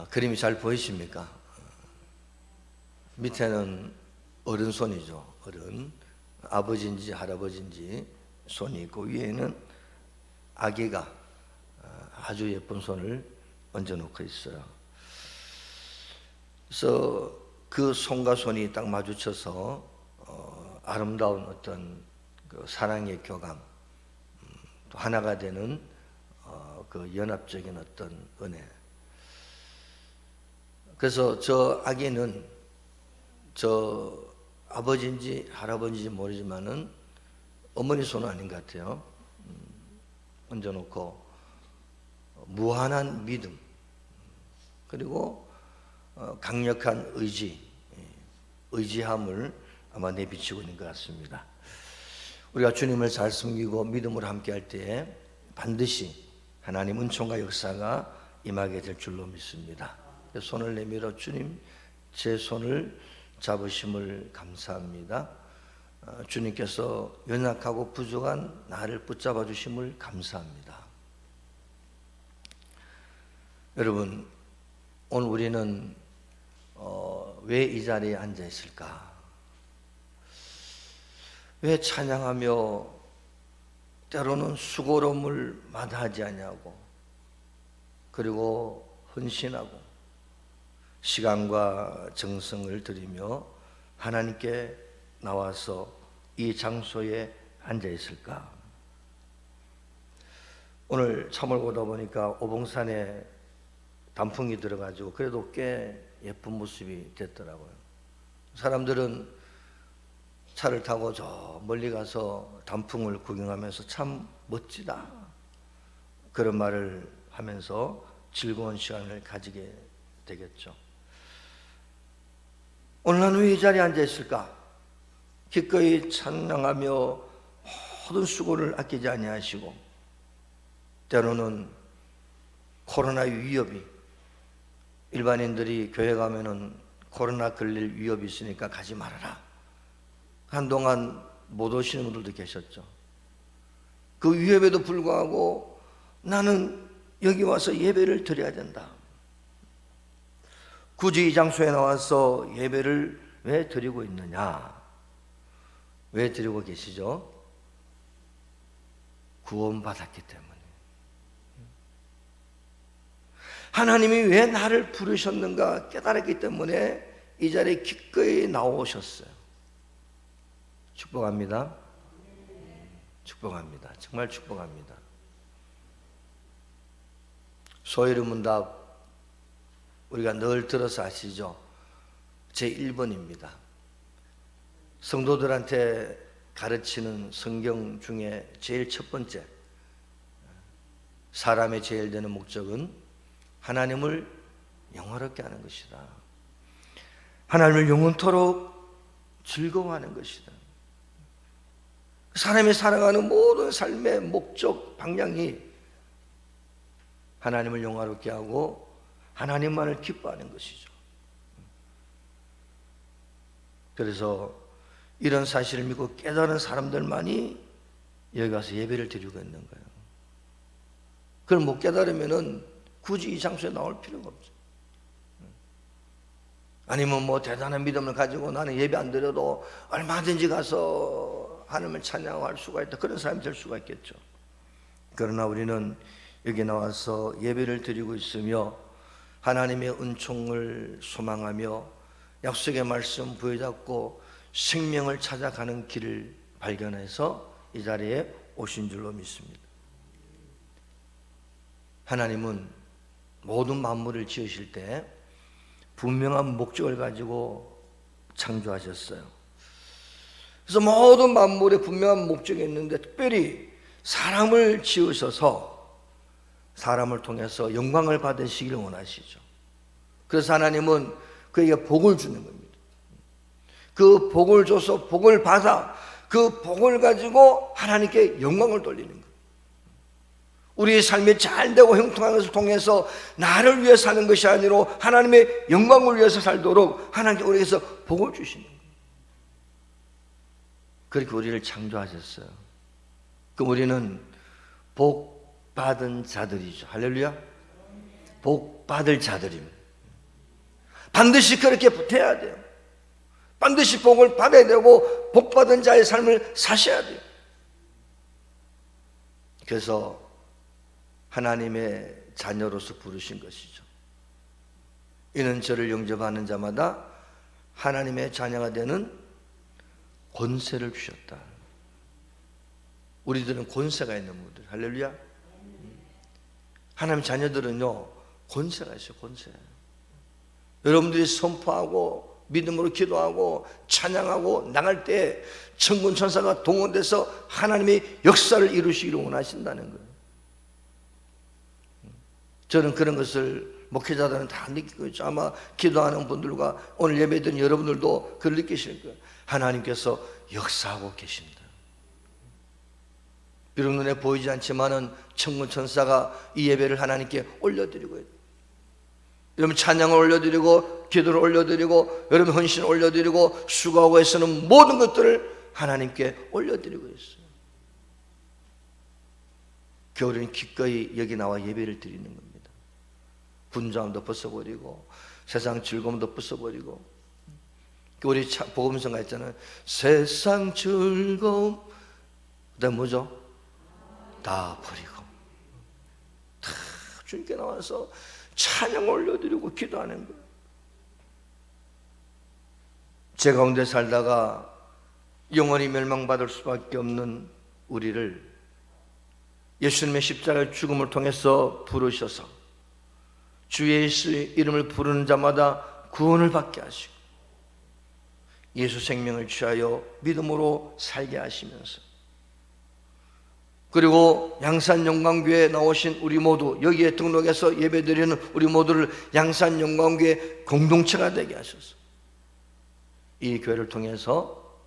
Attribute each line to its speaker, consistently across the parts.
Speaker 1: 그림이 잘 보이십니까? 밑에는 어른 손이죠. 어른, 아버지인지 할아버지인지 손이 있고, 위에는 아기가 아주 예쁜 손을 얹어놓고 있어요. 그래서 그 손과 손이 딱 마주쳐서 아름다운 어떤 그 사랑의 교감, 또 하나가 되는 그 연합적인 어떤 은혜. 그래서 저 아기는 저 아버지인지 할아버지인지 모르지만은 어머니 손은 아닌 것 같아요. 얹어놓고 무한한 믿음, 그리고 강력한 의지함을 아마 내비치고 있는 것 같습니다. 우리가 주님을 잘 섬기고 믿음으로 함께 할 때에 반드시 하나님 은총과 역사가 임하게 될 줄로 믿습니다. 손을 내밀어 주님, 제 손을 잡으심을 감사합니다. 주님께서 연약하고 부족한 나를 붙잡아 주심을 감사합니다. 여러분, 오늘 우리는 왜 이 자리에 앉아 있을까? 왜 찬양하며 때로는 수고로움을 마다하지 않냐고, 그리고 헌신하고 시간과 정성을 들이며 하나님께 나와서 이 장소에 앉아 있을까? 오늘 참을 보다 보니까 오봉산에 단풍이 들어가지고 그래도 꽤 예쁜 모습이 됐더라고요. 사람들은 차를 타고 저 멀리 가서 단풍을 구경하면서 참 멋지다, 그런 말을 하면서 즐거운 시간을 가지게 되겠죠. 오늘 나는 왜 이 자리에 앉아 있을까? 기꺼이 찬양하며 모든 수고를 아끼지 아니하시고, 때로는 코로나의 위협이, 일반인들이 교회 가면은 코로나 걸릴 위협이 있으니까 가지 말아라, 한동안 못 오시는 분들도 계셨죠. 그 위협에도 불구하고 나는 여기 와서 예배를 드려야 된다. 굳이 이 장소에 나와서 예배를 왜 드리고 있느냐? 왜 드리고 계시죠? 구원받았기 때문에. 하나님이 왜 나를 부르셨는가 깨달았기 때문에 이 자리에 기꺼이 나오셨어요. 축복합니다. 축복합니다. 정말 축복합니다. 소이르문답 우리가 늘 들어서 아시죠? 제1번입니다. 성도들한테 가르치는 성경 중에 제일 첫 번째, 사람의 제일 되는 목적은 하나님을 영화롭게 하는 것이다. 하나님을 영원토록 즐거워하는 것이다. 사람이 살아가는 모든 삶의 목적, 방향이 하나님을 영화롭게 하고 하나님만을 기뻐하는 것이죠. 그래서 이런 사실을 믿고 깨달은 사람들만이 여기 가서 예배를 드리고 있는 거예요. 그걸 못 깨달으면은 굳이 이 장소에 나올 필요가 없죠. 아니면 뭐 대단한 믿음을 가지고 나는 예배 안 드려도 얼마든지 가서 하나님을 찬양할 수가 있다, 그런 사람이 될 수가 있겠죠. 그러나 우리는 여기 나와서 예배를 드리고 있으며 하나님의 은총을 소망하며 약속의 말씀 부여잡고 생명을 찾아가는 길을 발견해서 이 자리에 오신 줄로 믿습니다. 하나님은 모든 만물을 지으실 때 분명한 목적을 가지고 창조하셨어요. 그래서 모든 만물에 분명한 목적이 있는데 특별히 사람을 지으셔서 사람을 통해서 영광을 받으시기를 원하시죠. 그래서 하나님은 그에게 복을 주는 겁니다. 그 복을 줘서 복을 받아 그 복을 가지고 하나님께 영광을 돌리는 거예요. 우리의 삶이 잘되고 형통하는 것을 통해서 나를 위해 사는 것이 아니라 하나님의 영광을 위해서 살도록 하나님께 우리에게서 복을 주시는 거예요. 그렇게 우리를 창조하셨어요. 그럼 우리는 복 받은 자들이죠. 할렐루야. 복 받을 자들입니다. 반드시 그렇게 붙어야 돼요. 반드시 복을 받아야 되고 복받은 자의 삶을 사셔야 돼요. 그래서 하나님의 자녀로서 부르신 것이죠. 이는 저를 영접하는 자마다 하나님의 자녀가 되는 권세를 주셨다. 우리들은 권세가 있는 분들. 할렐루야. 하나님 자녀들은요, 권세가 있어요. 권세. 여러분들이 선포하고 믿음으로 기도하고 찬양하고 나갈 때 천군 천사가 동원돼서 하나님의 역사를 이루시기를 원하신다는 거예요. 저는 그런 것을 목회자들은 다 느끼고 있죠. 아마 기도하는 분들과 오늘 예배드린 여러분들도 그걸 느끼실 거예요. 하나님께서 역사하고 계신다. 비록 눈에 보이지 않지만은 천군 천사가 이 예배를 하나님께 올려드리고 있다. 여러분 찬양을 올려드리고 기도를 올려드리고 여러분 헌신을 올려드리고 수고하고 애쓰는 모든 것들을 하나님께 올려드리고 있어요. 겨울에는 기꺼이 여기 나와 예배를 드리는 겁니다. 분주함도 벗어버리고 세상 즐거움도 벗어버리고, 우리 복음성가 있잖아요. 세상 즐거움 그다음 뭐죠? 다 버리고 다 주님께 나와서 찬양 올려드리고 기도하는 거예요. 제 가운데 살다가 영원히 멸망받을 수밖에 없는 우리를 예수님의 십자가의 죽음을 통해서 부르셔서 주 예수의 이름을 부르는 자마다 구원을 받게 하시고 예수 생명을 취하여 믿음으로 살게 하시면서, 그리고 양산영광교회에 나오신 우리 모두, 여기에 등록해서 예배드리는 우리 모두를 양산영광교회 공동체가 되게 하셔서 이 교회를 통해서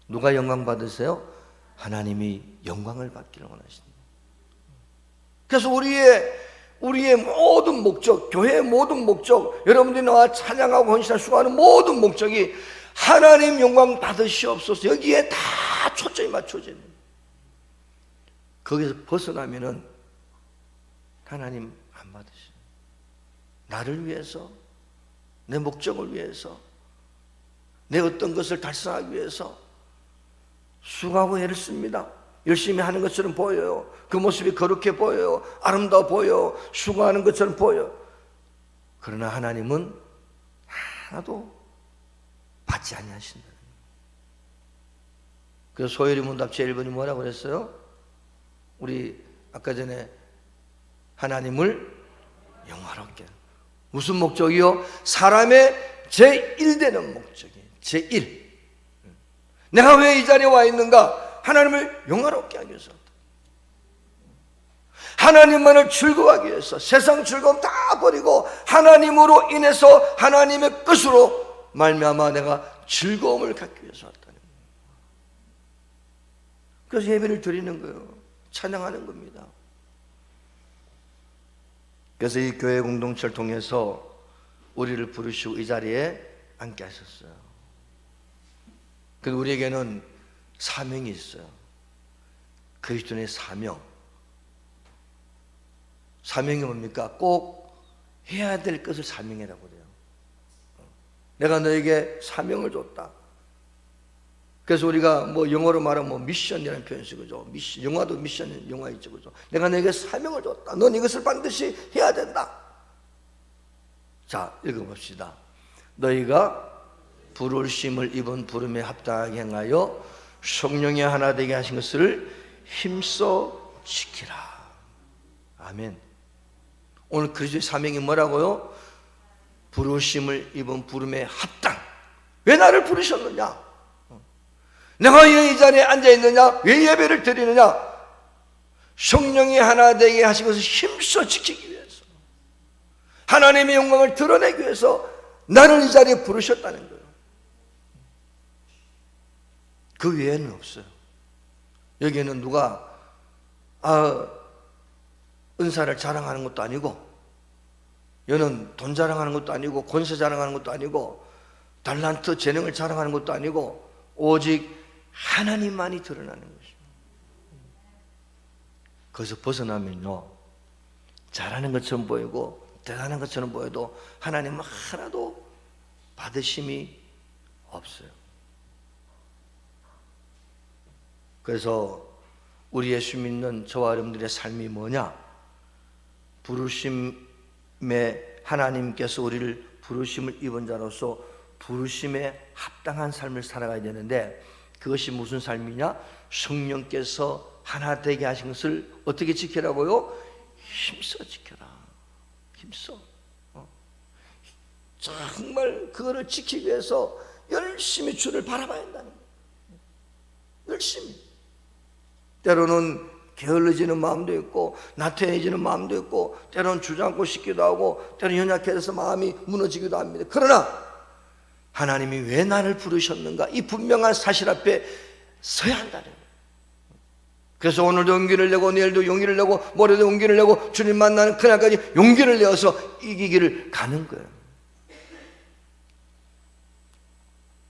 Speaker 1: 누가 영광 받으세요? 하나님이 영광을 받기를 원하십니다. 그래서 우리의 모든 목적, 교회의 모든 목적, 여러분들이 나와 찬양하고 헌신하고 수고하는 모든 목적이 하나님 영광 받으시옵소서, 여기에 다 초점이 맞춰져 있는 거예요. 거기서 벗어나면은 하나님 안 받으셔요. 나를 위해서, 내 목적을 위해서, 내 어떤 것을 달성하기 위해서 수고하고 애를 씁니다. 열심히 하는 것처럼 보여요. 그 모습이 거룩해 보여요. 아름다워 보여요. 수고하는 것처럼 보여요. 그러나 하나님은 하나도 받지 아니하신다. 그래서 소열이 문답 제1번이 뭐라고 그랬어요? 우리 아까 전에 하나님을 영화롭게, 무슨 목적이요? 사람의 제1되는 목적이에요. 제1. 내가 왜 이 자리에 와 있는가? 하나님을 영화롭게 하기 위해서, 하나님만을 즐거워하기 위해서 세상 즐거움 다 버리고 하나님으로 인해서 하나님의 끝으로 말미암아 내가 즐거움을 갖기 위해서 왔다는 거예요. 그래서 예배를 드리는 거예요. 찬양하는 겁니다. 그래서 이 교회 공동체를 통해서 우리를 부르시고 이 자리에 앉게 하셨어요. 그래서 우리에게는 사명이 있어요. 그리스도인의 사명. 사명이 뭡니까? 꼭 해야 될 것을 사명이라고 그래요. 내가 너에게 사명을 줬다. 그래서 우리가 뭐 영어로 말하면 뭐 미션이라는 표현이 쓰죠. 미션, 영화도 미션 영화 있죠, 그죠? 내가 너에게 사명을 줬다. 넌 이것을 반드시 해야 된다. 자, 읽어봅시다. 너희가 부르심을 입은 부름에 합당하게 행하여 성령의 하나 되게 하신 것을 힘써 지키라. 아멘. 오늘 그리스도의 사명이 뭐라고요? 부르심을 입은 부름에 합당. 왜 나를 부르셨느냐? 내가 왜 이 자리에 앉아있느냐? 왜 예배를 드리느냐? 성령이 하나 되게 하신 것을 힘써 지키기 위해서, 하나님의 영광을 드러내기 위해서 나를 이 자리에 부르셨다는 거예요. 그 외에는 없어요. 여기에는 누가 은사를 자랑하는 것도 아니고, 여는 돈 자랑하는 것도 아니고, 권세 자랑하는 것도 아니고, 달란트 재능을 자랑하는 것도 아니고, 오직 하나님만이 드러나는 것입니다. 거기서 벗어나면요, 잘하는 것처럼 보이고 대단한 것처럼 보여도 하나님은 하나도 받으심이 없어요. 그래서 우리 예수 믿는 저와 여러분들의 삶이 뭐냐? 부르심에 하나님께서 우리를 부르심을 입은 자로서 부르심에 합당한 삶을 살아가야 되는데, 그것이 무슨 삶이냐? 성령께서 하나 되게 하신 것을 어떻게 지키라고요? 힘써 지켜라. 힘써. 정말 그거를 지키기 위해서 열심히 주를 바라봐야 한다는 거예요. 열심히. 때로는 게을러지는 마음도 있고 나태해지는 마음도 있고 때로는 주저앉고 싶기도 하고 때로는 연약해져서 마음이 무너지기도 합니다. 그러나 하나님이 왜 나를 부르셨는가, 이 분명한 사실 앞에 서야 한다는 거예요. 그래서 오늘도 용기를 내고 내일도 용기를 내고 모레도 용기를 내고 주님 만나는 그날까지 용기를 내어서 이기기를 가는 거예요.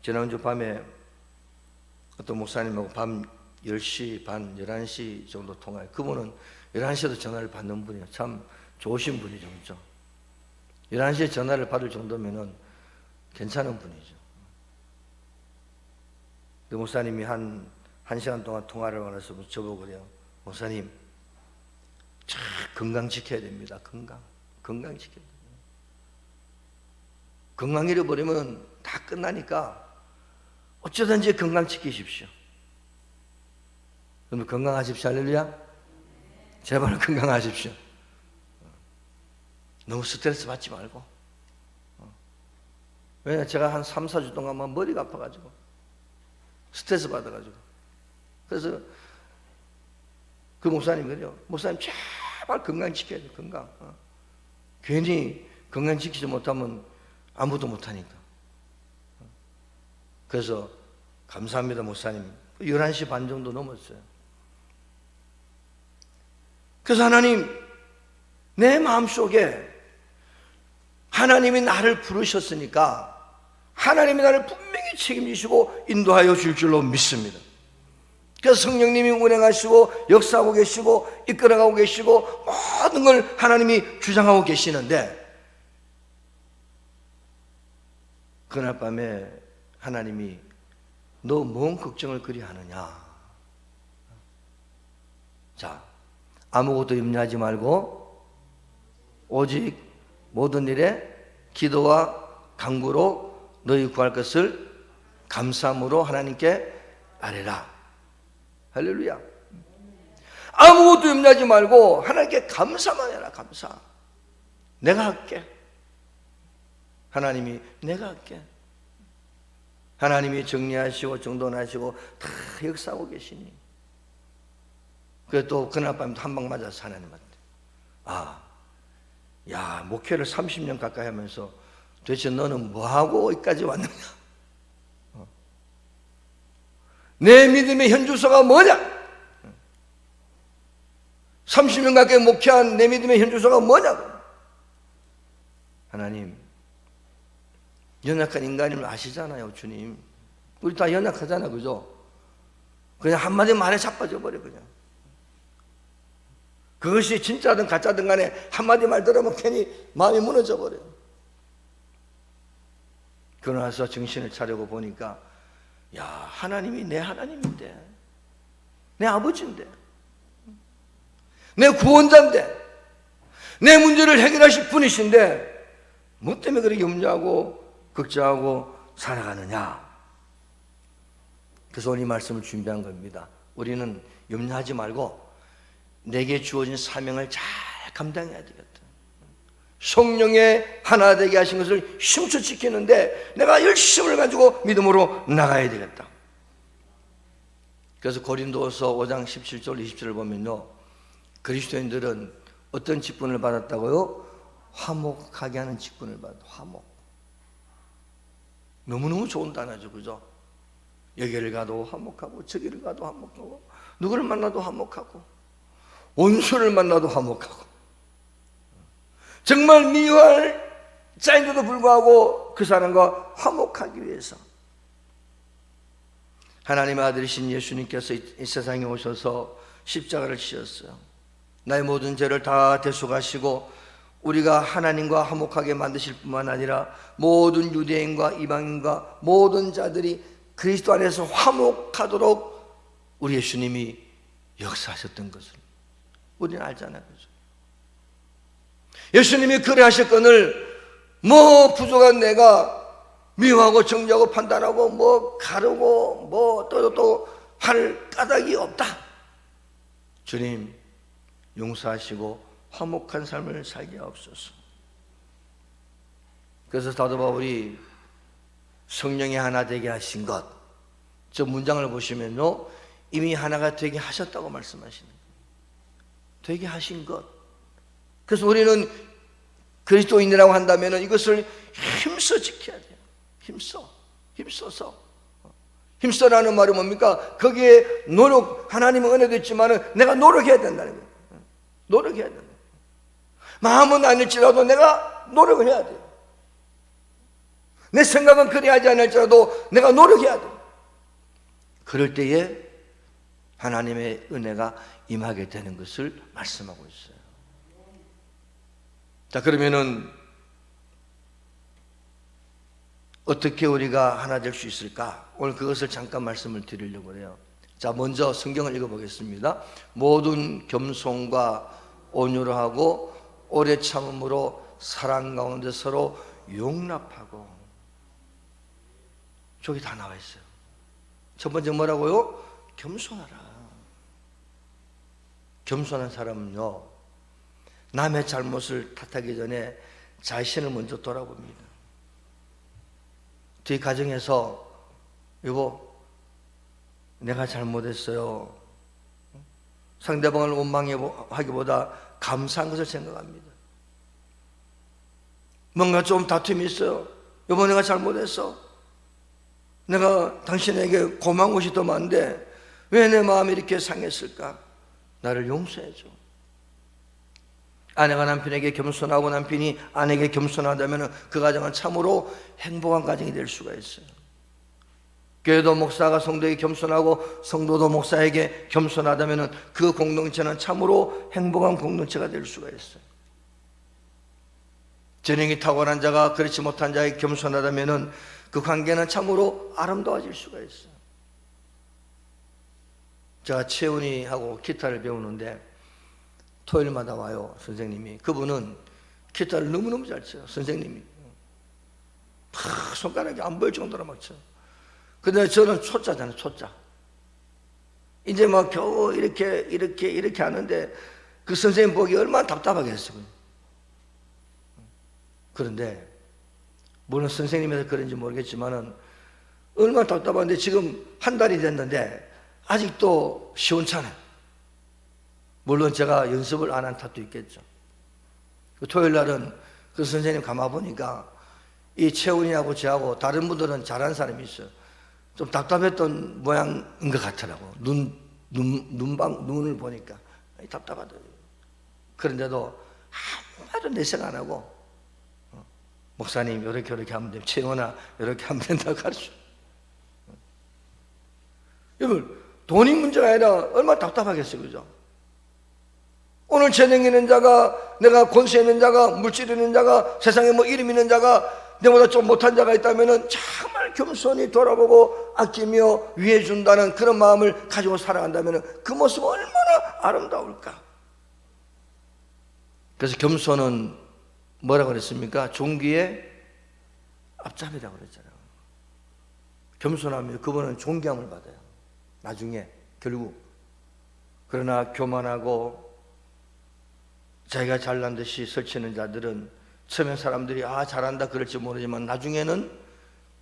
Speaker 1: 지난주 밤에 어떤 목사님하고 밤 10시 반, 11시 정도 통화해. 그분은 11시에도 전화를 받는 분이에요. 참 좋으신 분이죠. 그렇죠? 11시에 전화를 받을 정도면 괜찮은 분이죠. 그 목사님이 한 시간 동안 통화를 하면서 저보고 그래요. 목사님, 건강 지켜야 됩니다. 건강 지켜야 됩니다. 건강 잃어버리면 다 끝나니까 어쩌든지 건강 지키십시오. 여러분 건강하십시오. 할렐루야. 제발 건강하십시오. 너무 스트레스 받지 말고. 왜냐, 제가 한 3, 4주 동안 머리가 아파가지고 스트레스 받아가지고. 그래서 그 목사님 그래요. 목사님 제발 건강 지켜야 돼. 건강. 괜히 건강 지키지 못하면 아무도 못하니까. 그래서 감사합니다 목사님. 11시 반 정도 넘었어요. 그래서 하나님, 내 마음속에 하나님이 나를 부르셨으니까 하나님이 나를 분명히 책임지시고 인도하여 줄 줄로 믿습니다. 그래서 성령님이 운행하시고 역사하고 계시고 이끌어가고 계시고 모든 걸 하나님이 주장하고 계시는데, 그날 밤에 하나님이 너 뭔 걱정을 그리 하느냐? 자, 아무것도 염려하지 말고 오직 모든 일에 기도와 간구로 너희 구할 것을 감사함으로 하나님께 아뢰라. 할렐루야. 아무것도 염려하지 말고 하나님께 감사만 해라. 감사. 내가 할게. 하나님이 내가 할게. 하나님이 정리하시고 정돈하시고 다 역사하고 계시니. 그래서 또 그날 밤 한 방 맞아서 하나님한테, 야, 목회를 30년 가까이 하면서 도대체 너는 뭐하고 여기까지 왔느냐? 내 믿음의 현주소가 뭐냐? 30년 가까이 목회한 내 믿음의 현주소가 뭐냐고. 하나님, 연약한 인간임을 아시잖아요. 주님, 우리 다 연약하잖아. 그죠? 그냥 한마디 말에 자빠져 버려. 그냥 그것이 진짜든 가짜든 간에 한마디 말 들으면 괜히 마음이 무너져 버려요. 그러고 나서 정신을 차리고 보니까, 야, 하나님이 내 하나님인데, 내 아버지인데, 내 구원자인데, 내 문제를 해결하실 분이신데 뭐 때문에 그렇게 염려하고 걱정하고 살아가느냐? 그래서 오늘 이 말씀을 준비한 겁니다. 우리는 염려하지 말고 내게 주어진 사명을 잘 감당해야 되겠다. 성령의 하나 되게 하신 것을 힘써 지키는데 내가 열심을 가지고 믿음으로 나가야 되겠다. 그래서 고린도서 5장 17절 20절을 보면요, 그리스도인들은 어떤 직분을 받았다고요? 화목하게 하는 직분을 받았다. 화목. 너무너무 좋은 단어죠. 그죠? 여기를 가도 화목하고 저기를 가도 화목하고 누구를 만나도 화목하고 원수를 만나도 화목하고, 정말 미워할 자인데도 불구하고 그 사람과 화목하기 위해서 하나님의 아들이신 예수님께서 이 세상에 오셔서 십자가를 지셨어요. 나의 모든 죄를 다 대속하시고 우리가 하나님과 화목하게 만드실 뿐만 아니라 모든 유대인과 이방인과 모든 자들이 그리스도 안에서 화목하도록 우리 예수님이 역사하셨던 것을 우리는 알잖아요. 그죠? 예수님이 그래 하셨거늘 뭐 부족한 내가 미워하고 정죄하고 판단하고 뭐 가르고 뭐 또 할 까닭이 없다. 주님 용서하시고 화목한 삶을 살게 하옵소서. 그래서 사도 바울이 성령이 하나 되게 하신 것, 저 문장을 보시면요 이미 하나가 되게 하셨다고 말씀하시는 거예요. 되게 하신 것. 그래서 우리는 그리스도인이라고 한다면 이것을 힘써 지켜야 돼요. 힘써서. 힘써라는 말이 뭡니까? 거기에 하나님은 은혜도 있지만 내가 노력해야 된다는 거예요. 노력해야 된다. 마음은 아닐지라도 내가 노력을 해야 돼요. 내 생각은 그리하지 않을지라도 내가 노력해야 돼요. 그럴 때에 하나님의 은혜가 임하게 되는 것을 말씀하고 있어요. 자, 그러면은 어떻게 우리가 하나 될 수 있을까? 오늘 그것을 잠깐 말씀을 드리려고 해요. 자, 먼저 성경을 읽어보겠습니다. 모든 겸손과 온유로 하고 오래 참음으로 사랑 가운데 서로 용납하고. 저기 다 나와 있어요. 첫 번째 뭐라고요? 겸손하라. 겸손한 사람은요 남의 잘못을 탓하기 전에 자신을 먼저 돌아봅니다. 뒤 가정에서 여보 내가 잘못했어요, 상대방을 원망하기보다 감사한 것을 생각합니다. 뭔가 좀 다툼이 있어요. 여보 내가 잘못했어, 내가 당신에게 고마운 것이 더 많은데 왜 내 마음이 이렇게 상했을까? 나를 용서해줘. 아내가 남편에게 겸손하고 남편이 아내에게 겸손하다면 그 가정은 참으로 행복한 가정이 될 수가 있어요. 교회도 목사가 성도에게 겸손하고 성도도 목사에게 겸손하다면 그 공동체는 참으로 행복한 공동체가 될 수가 있어요. 재능이 탁월한 자가 그렇지 못한 자에게 겸손하다면 그 관계는 참으로 아름다워질 수가 있어요. 제가 채훈이하고 기타를 배우는데 토요일마다 와요, 선생님이. 그분은 기타를 너무너무 잘 쳐요, 선생님이. 손가락이 안 보일 정도로 막 쳐요. 근데 저는 초짜잖아요, 초짜. 이제 막 겨우 이렇게 하는데 그 선생님 보기 얼마나 답답하겠어요. 그런데 물론 선생님에서 그런지 모르겠지만은 얼마나 답답한데 지금 한 달이 됐는데 아직도 시원찮아요. 물론 제가 연습을 안 한 탓도 있겠죠. 그 토요일 날은 그 선생님 가만 보니까 이 채훈이하고 저하고 다른 분들은 잘하는 사람이 있어요. 좀 답답했던 모양인 것 같더라고. 눈을 보니까 답답하더라고요. 그런데도 아무도 내색 안 하고 목사님 이렇게 하면 돼요, 채훈아 이렇게 하면 된다고 가르쳐. 여러분 돈이 문제가 아니라 얼마나 답답하겠어요, 그죠? 오늘 재능 있는 자가, 내가 권세 있는 자가, 물질 있는 자가, 세상에 뭐 이름 있는 자가, 내보다 좀 못한 자가 있다면 정말 겸손히 돌아보고 아끼며 위해준다는 그런 마음을 가지고 살아간다면 그 모습은 얼마나 아름다울까. 그래서 겸손은 뭐라고 그랬습니까? 존귀의 앞잡이라고 그랬잖아요. 겸손하면 그분은 존경을 받아요, 나중에 결국. 그러나 교만하고 자기가 잘난 듯이 설치는 자들은 처음엔 사람들이 잘한다 그럴지 모르지만 나중에는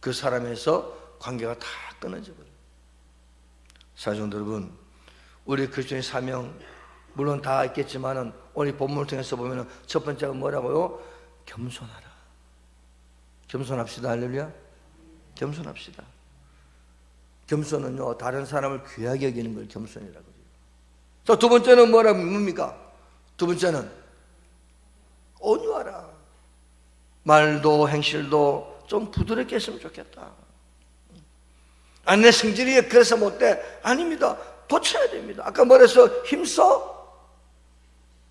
Speaker 1: 그 사람에서 관계가 다 끊어져 버려요. 사랑하는 여러분, 우리 그리스도의 사명 물론 다 있겠지만은 오늘 본문을 통해서 보면은 첫 번째가 뭐라고요? 겸손하라. 겸손합시다. 할렐루야. 겸손합시다. 겸손은요 다른 사람을 귀하게 여기는 걸 겸손이라고 그래요. 자, 두 번째는 뭡니까? 두 번째는 온유하라. 말도 행실도 좀 부드럽게 했으면 좋겠다. 내 성질이 그래서 못돼. 아닙니다. 고쳐야 됩니다. 아까 말해서 힘써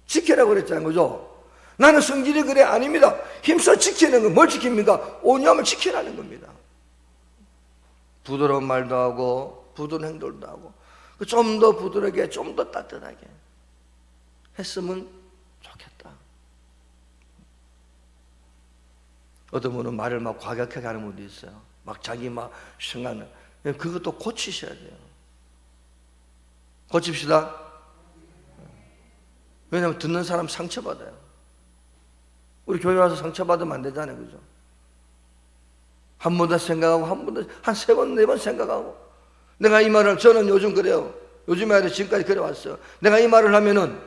Speaker 1: 지키라고 그랬잖아요, 그죠? 나는 성질이 그래? 아닙니다. 힘써 지키는 건 뭘 지킵니까? 온유함을 지키라는 겁니다. 부드러운 말도 하고 부드러운 행동도 하고 좀 더 부드럽게 좀 더 따뜻하게 했으면 좋겠다. 어떤 분은 말을 막 과격하게 하는 분도 있어요. 막 자기 막 생각나. 그것도 고치셔야 돼요. 고칩시다. 왜냐하면 듣는 사람 상처받아요. 우리 교회 와서 상처받으면 안 되잖아요. 그죠? 한 번 더 생각하고 한 번 더, 한 3번, 4번 생각하고 내가 이 말을, 저는 요즘 그래요. 요즘에 아니라 지금까지 그래왔어요. 내가 이 말을 하면은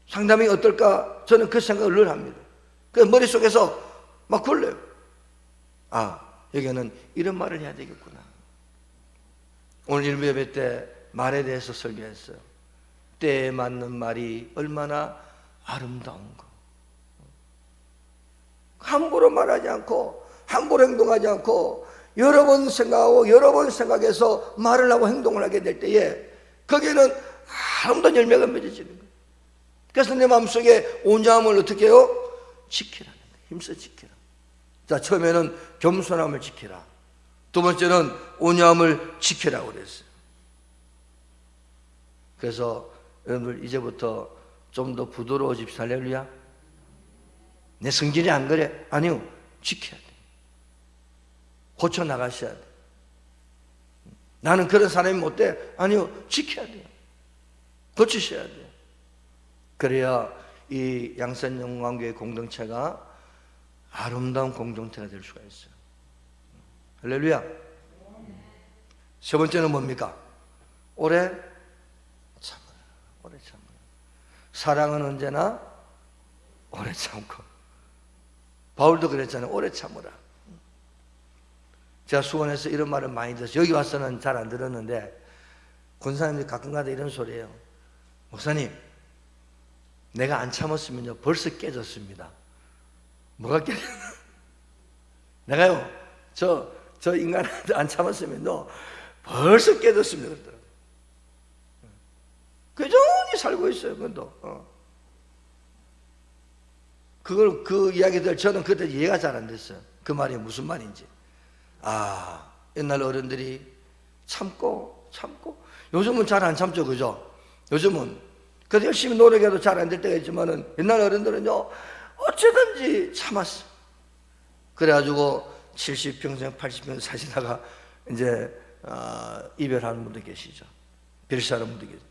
Speaker 1: 상담이 어떨까? 저는 그 생각을 늘 합니다. 그 머릿속에서 막 굴려요. 아, 여기는 이런 말을 해야 되겠구나. 오늘 일부 예배 때 말에 대해서 설교했어요. 때에 맞는 말이 얼마나 아름다운가. 함부로 말하지 않고 함부로 행동하지 않고 여러 번 생각하고 여러 번 생각해서 말을 하고 행동을 하게 될 때에 거기에는 아름다운 열매가 맺어지는 거예요. 그래서 내 마음속에 온유함을 어떻게 해요? 지키라는 거예요. 힘써 지키라. 자, 처음에는 겸손함을 지키라. 두 번째는 온유함을 지키라고 그랬어요. 그래서 여러분들 이제부터 좀 더 부드러워집시다. 할렐루야. 내 성질이 안 그래? 아니요. 지켜야 돼. 고쳐 나가셔야 돼. 나는 그런 사람이 못 돼? 아니요. 지켜야 돼요. 고치셔야 돼요. 그래야 이 양산영광교회 공동체가 아름다운 공동체가 될 수가 있어요. 할렐루야. 세 번째는 뭡니까? 오래 참으라. 오래 참으라. 사랑은 언제나 오래 참고. 바울도 그랬잖아요. 오래 참으라. 제가 수원에서 이런 말을 많이 들었어요. 여기 와서는 잘 안 들었는데 권사님들이 가끔가다 이런 소리예요. 목사님, 내가 안 참았으면요 벌써 깨졌습니다. 뭐가 깨졌나? 내가요 저 인간한테 안 참았으면요 벌써 깨졌습니다. 그러더라고요. 꾸준히 살고 있어요. 그것도. 그 이야기들 저는 그때 이해가 잘 안 됐어요. 그 말이 무슨 말인지. 아, 옛날 어른들이 참고 요즘은 잘 안 참죠. 그죠? 요즘은 그래도 열심히 노력해도 잘 안 될 때가 있지만은 옛날 어른들은요 어쩌든지 참았어. 그래가지고 70평생 80평생 사시다가 이제 이별하는 분도 계시죠. 별시하는 분도 계시죠.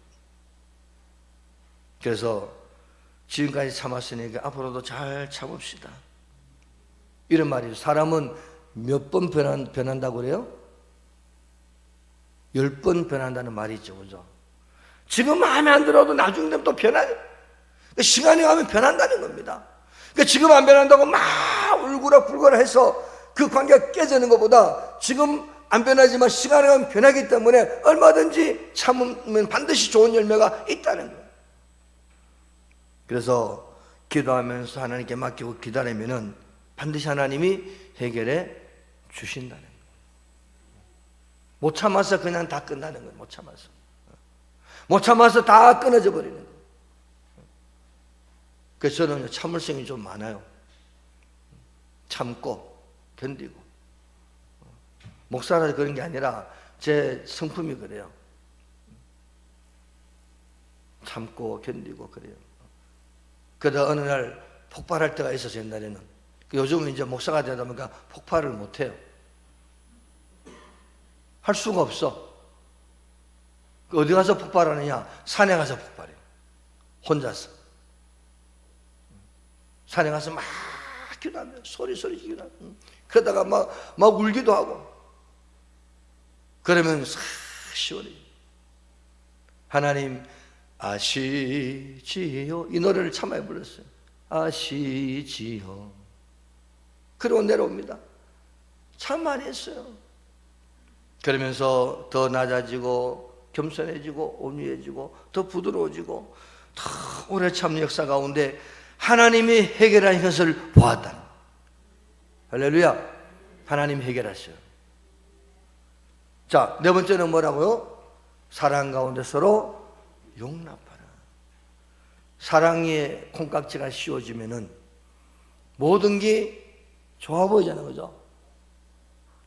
Speaker 1: 그래서 지금까지 참았으니까 앞으로도 잘 참읍시다. 이런 말이죠. 사람은 몇 번 변한다고 그래요? 10번 변한다는 말이 있죠. 그죠? 지금 마음에 안 들어도 나중에 되면 또 변하죠. 시간이 가면 변한다는 겁니다. 그러니까 지금 안 변한다고 막 울고라 해서 그 관계가 깨지는 것보다 지금 안 변하지만 시간이 가면 변하기 때문에 얼마든지 참으면 반드시 좋은 열매가 있다는 거예요. 그래서 기도하면서 하나님께 맡기고 기다리면은 반드시 하나님이 해결해 주신다는 거예요. 못 참아서 그냥 다 끝나는 거예요. 못 참아서 다 끊어져 버리는 거예요. 그래서 저는 참을성이 좀 많아요. 참고 견디고. 목사라서 그런 게 아니라 제 성품이 그래요. 참고 견디고 그래요. 그러다 어느 날 폭발할 때가 있어서 옛날에는. 요즘은 이제 목사가 되다 보니까 폭발을 못해요. 할 수가 없어. 어디 가서 폭발하느냐? 산에 가서 폭발해요. 혼자서. 산에 가서 막 기도하며 소리 기도하며 그러다가 막 울기도 하고 그러면 싹 시원해요. 하나님 아시지요. 이 노래를 참 많이 불렀어요. 아시지요. 그리고 내려옵니다. 참 많이 했어요. 그러면서 더 낮아지고 겸손해지고 온유해지고 더 부드러워지고 더 오래 참는 역사 가운데 하나님이 해결한 것을 보았다. 할렐루야. 하나님이 해결하셔요. 자, 네 번째는 뭐라고요? 사랑 가운데 서로 용납하라. 사랑의 콩깍지가 씌워지면은 모든 게 좋아 보이잖아요, 그죠?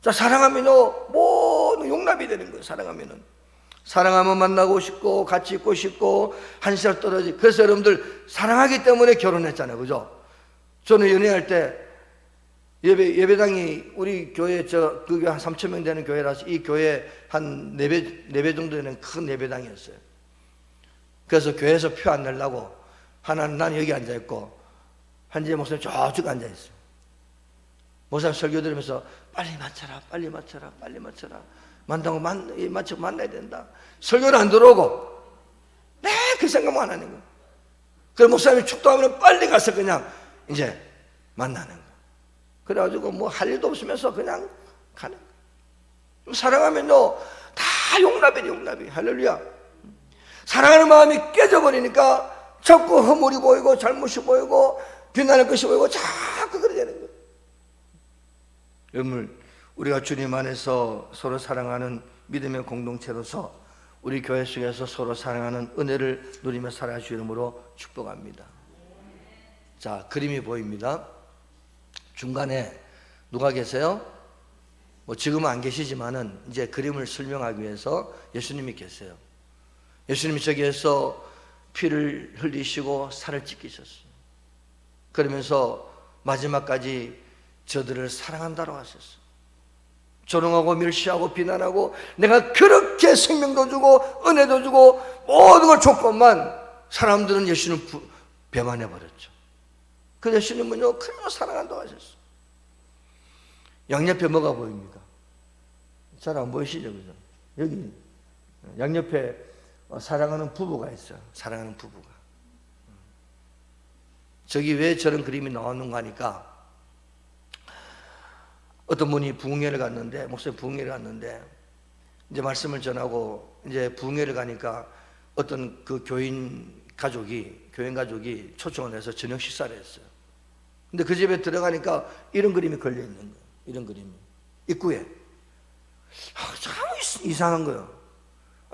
Speaker 1: 자, 사랑하면요 모든 용납이 되는 거예요. 사랑하면 만나고 싶고 같이 있고 싶고 한 시간 떨어지. 그래서 여러분들 사랑하기 때문에 결혼했잖아요, 그죠? 저는 연애할 때 예배당이 우리 교회 그 교회 한 3,000명 되는 교회라서 이 교회 한 4배 정도 되는 큰 예배당이었어요. 그래서 교회에서 표 안 내려고 하나는 난 여기 앉아있고 한지혜 목사님 저쪽 앉아있어요. 목사님 설교 들으면서 빨리 맞춰라 만나고 만나야 된다. 설교를 안 들어오고 그 생각만 하는 거예요. 그래서 목사님이 축도하면 빨리 가서 그냥 이제 만나는 거예요. 그래가지고 뭐 할 일도 없으면서 그냥 가는 거예요. 사랑하면요 다 용납이. 할렐루야. 사랑하는 마음이 깨져버리니까 자꾸 허물이 보이고 잘못이 보이고 비난할 것이 보이고 자꾸 그래 되는 거예요. 여러분, 우리가 주님 안에서 서로 사랑하는 믿음의 공동체로서 우리 교회 속에서 서로 사랑하는 은혜를 누리며 살아갈 수 이름으로 축복합니다. 자, 그림이 보입니다. 중간에 누가 계세요? 뭐 지금은 안 계시지만은 이제 그림을 설명하기 위해서 예수님이 계세요. 예수님이 저기에서 피를 흘리시고 살을 찢기셨어요. 그러면서 마지막까지 저들을 사랑한다고 하셨어요. 조롱하고 멸시하고 비난하고 내가 그렇게 생명도 주고 은혜도 주고 모든 걸 줬건만 사람들은 예수님을 배반해 버렸죠. 그 예수님은요 그래도 사랑한다고 하셨어요. 양옆에 뭐가 보입니까? 잘 안 보이시죠? 그죠? 여기 양옆에 사랑하는 부부가 있어요. 사랑하는 부부가. 저기 왜 저런 그림이 나왔는가 하니까 어떤 분이 부흥회를 갔는데, 목사님 부흥회를 갔는데 이제 말씀을 전하고 이제 부흥회를 가니까 어떤 그 교인 가족이 초청을 해서 저녁 식사를 했어요. 근데 그 집에 들어가니까 이런 그림이 걸려 있는 거예요. 이런 그림이 입구에. 참 이상한 거예요.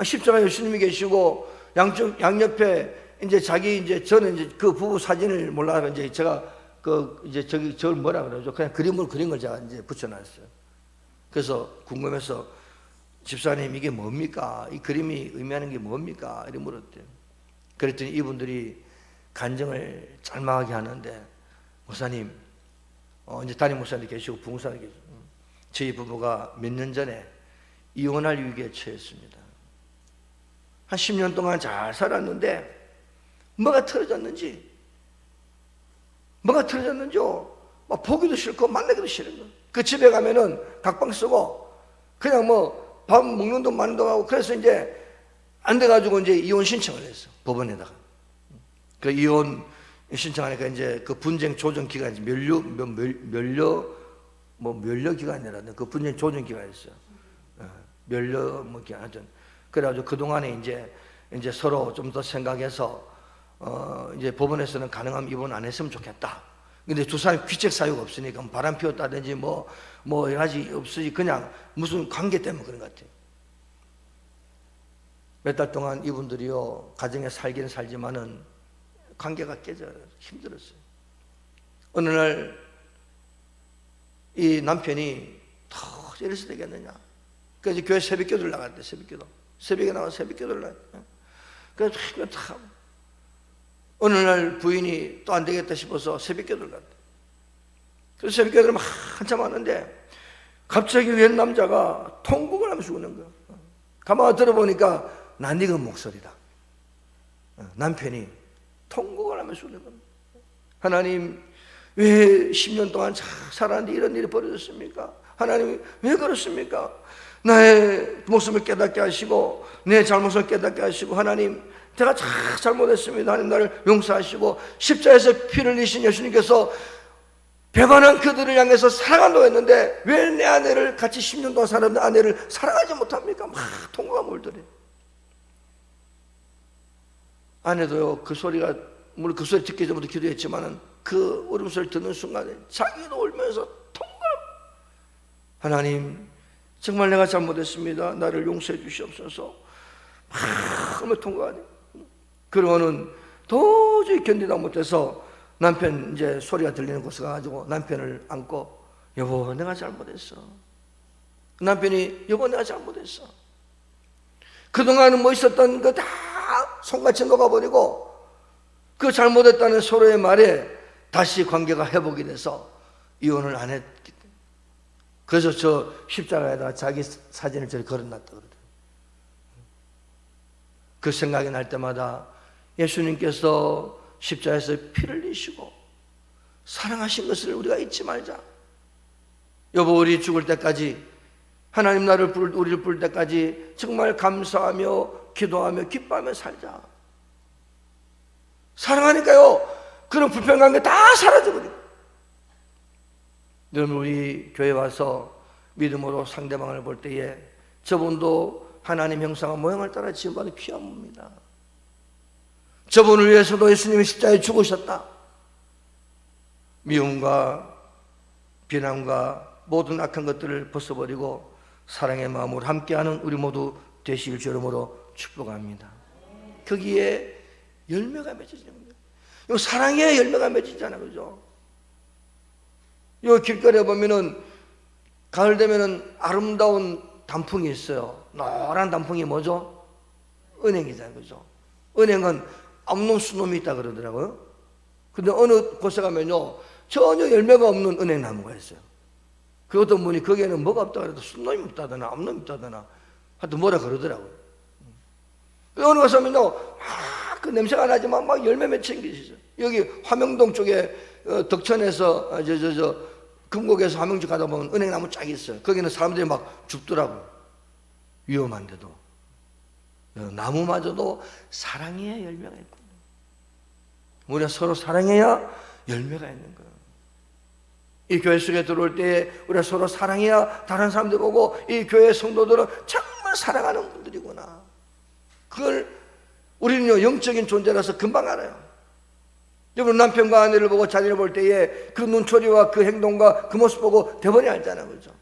Speaker 1: 십자가 예수님이 계시고 양옆에 이제 저는 이제 그 부부 사진을 몰라서 이제 제가 저걸 뭐라 그러죠? 그냥 그림을 그린 걸 제가 이제 붙여놨어요. 그래서 궁금해서 집사님 이게 뭡니까? 이 그림이 의미하는 게 뭡니까? 이렇게 물었대요. 그랬더니 이분들이 간증을 짤막하게 하는데, 목사님, 이제 담임 목사님 계시고 부흥사님 계시고, 저희 부부가 몇 년 전에 이혼할 위기에 처했습니다. 한 10년 동안 잘 살았는데 뭐가 틀어졌는지요. 막 보기도 싫고 만나기도 싫은 거예요. 그 집에 가면은 각방 쓰고 그냥 뭐 밥 먹는 돈 마는 돈 하고, 그래서 이제 안 돼가지고 이제 이혼 신청을 했어, 법원에다가. 그 이혼 신청하니까 이제 그 분쟁 조정 기간이 면려 기간이라는 그 분쟁 조정 기간이 있어요. 면려 뭐 기간 하여튼. 그래가지고 그 동안에 이제 서로 좀 더 생각해서 이제 법원에서는 가능하면 이혼 안 했으면 좋겠다. 근데 두 사람이 귀책 사유가 없으니까 바람 피웠다든지 뭐 여러 가지 없으니 그냥 무슨 관계 때문에 그런 것 같아요. 몇 달 동안 이분들이요 가정에 살기는 살지만은 관계가 깨져 힘들었어요. 어느 날 이 남편이 더 이래서 되겠느냐. 그래서 교회 새벽기도를 나갔대. 새벽에 나와서 새벽기도를 나갔대. 그래서 다 어느 날 부인이 또 안 되겠다 싶어서 새벽기도를 갔대. 그래서 새벽기도를 막 한참 하는데 갑자기 웬 남자가 통곡을 하면서 우는 거야. 가만히 들어보니까 낯익은 목소리다. 남편이 통곡을 하면서 우는 겁니다. 하나님, 왜 10년 동안 잘 살았는데 이런 일이 벌어졌습니까? 하나님, 왜 그렇습니까? 나의 모습을 깨닫게 하시고 내 잘못을 깨닫게 하시고, 하나님 제가 잘못했습니다. 하나님 나를 용서하시고, 십자가에서 피를 흘리신 예수님께서 배반한 그들을 향해서 사랑한다고 했는데 왜 내 아내를 같이 10년 동안 살았는데 아내를 사랑하지 못합니까? 막 통곡가 몰더래. 아내도요 그 소리가, 물론 그 소리 듣기 전부터 기도했지만은 그 울음소리를 듣는 순간에 자기도 울면서 통곡. 하나님, 정말 내가 잘못했습니다. 나를 용서해 주시옵소서. 막 통곡하네. 그러고는 도저히 견디다 못해서 남편 이제 소리가 들리는 곳에 가가지고 남편을 안고 여보 내가 잘못했어. 남편이 여보 내가 잘못했어. 그동안은 뭐 있었던 거 다 손같이 녹아버리고 그 잘못했다는 서로의 말에 다시 관계가 회복이 돼서 이혼을 안 했기 때문에. 그래서 저 십자가에다가 자기 사진을 저리 걸어놨다 그러더라고요. 그 생각이 날 때마다 예수님께서 십자가에서 피를 흘리시고 사랑하신 것을 우리가 잊지 말자. 여보 우리 죽을 때까지 하나님 우리를 부를 때까지 정말 감사하며 기도하며 기뻐하며 살자. 사랑하니까요 그런 불편한 게 다 사라져버리고. 여러분 우리 교회 와서 믿음으로 상대방을 볼 때에 저분도 하나님 형상과 모양을 따라 지음받은 귀한 몸입니다. 저분을 위해서도 예수님이 십자가에 죽으셨다. 미움과 비난과 모든 악한 것들을 벗어버리고 사랑의 마음으로 함께하는 우리 모두 되시길 주름으로 축복합니다. 거기에 열매가 맺어지는 겁니다. 이 사랑의 열매가 맺어지잖아요, 그죠? 이 길거리에 보면은 가을 되면은 아름다운 단풍이 있어요. 노란 단풍이 뭐죠? 은행이잖아요, 그죠? 은행은 암놈 수놈이 있다 그러더라고요. 근데 어느 곳에 가면요 전혀 열매가 없는 은행나무가 있어요. 그 어떤 분이 거기에는 뭐가 없다 그래도 순놈이 없다더나 암놈이 없다더나 하여튼 뭐라 그러더라고요. 어느 곳에 가면요 그 냄새가 나지만 막 열매 맺힌 게 있어요. 여기 화명동 쪽에 덕천에서 금곡에서 화명주 가다 보면 은행나무 쫙 있어요. 거기는 사람들이 막 죽더라고요. 위험한데도 나무마저도 사랑의 열매가 있거든요. 우리가 서로 사랑해야 열매가 있는 거예요. 이 교회 속에 들어올 때 우리가 서로 사랑해야 다른 사람들 보고 이 교회 성도들은 정말 사랑하는 분들이구나. 그걸 우리는요 영적인 존재라서 금방 알아요. 여러분 남편과 아내를 보고 자녀를 볼 때에 그 눈초리와 그 행동과 그 모습 보고 대번에 알잖아요, 그렇죠?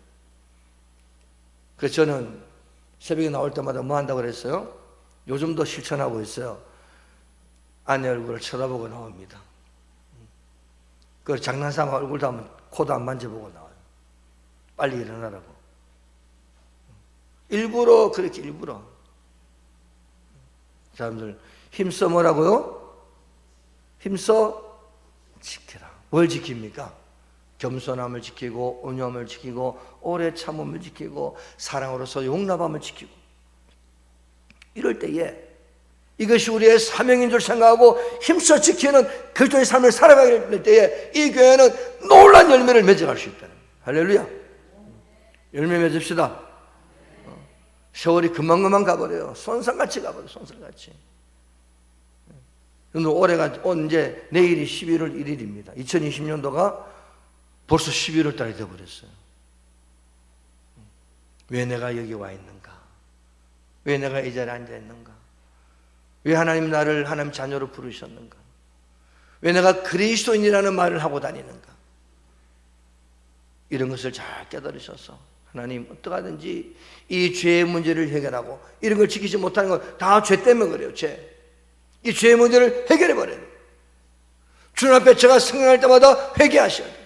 Speaker 1: 그래서 저는 새벽에 나올 때마다 뭐 한다고 그랬어요? 요즘도 실천하고 있어요. 아내 얼굴을 쳐다보고 나옵니다. 그걸 장난삼아 얼굴도 한번 코도 안 만져보고 나와요. 빨리 일어나라고. 일부러 그렇게 일부러. 사람들 힘써 뭐라고요? 힘써 지켜라. 뭘 지킵니까? 겸손함을 지키고 온유함을 지키고 오래 참음을 지키고 사랑으로서 용납함을 지키고. 이럴 때에 이것이 우리의 사명인 줄 생각하고 힘써 지키는 그리스도의 삶을 살아가게 될 때에 이 교회는 놀라운 열매를 맺어갈 수 있다는 거예요. 할렐루야. 열매 맺읍시다. 세월이 금방금방 가버려요. 손살같이 가버려요. 손살같이. 올해가 이제 내일이 11월 1일입니다 2020년도가 벌써 11월 달이 되어버렸어요. 왜 내가 여기 와 있는가? 왜 내가 이 자리에 앉아 있는가? 왜 하나님 나를 하나님 자녀로 부르셨는가? 왜 내가 그리스도인이라는 말을 하고 다니는가? 이런 것을 잘 깨달으셔서 하나님 어떻게 하든지 이 죄의 문제를 해결하고 이런 걸 지키지 못하는 건 다 죄 때문에 그래요. 죄. 이 죄의 문제를 해결해 버려야 돼요. 주님 앞에 제가 생각할 때마다 회개하셔야 돼요.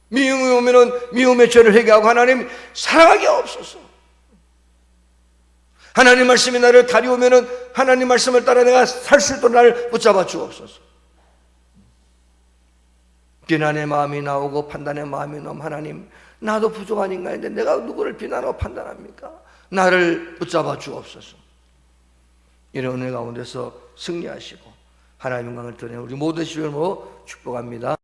Speaker 1: 미움이 오면은 미움의 죄를 회개하고 하나님 사랑하게 없소서. 하나님 말씀이 나를 가리우면은 하나님 말씀을 따라 내가 살 수 있도록 나를 붙잡아 주옵소서. 비난의 마음이 나오고 판단의 마음이 나오면 하나님 나도 부족한 인간인데 내가 누구를 비난하고 판단합니까? 나를 붙잡아 주옵소서. 이런 은혜 가운데서 승리하시고 하나님 영광을 드리는 우리 모든 시간으로 축복합니다.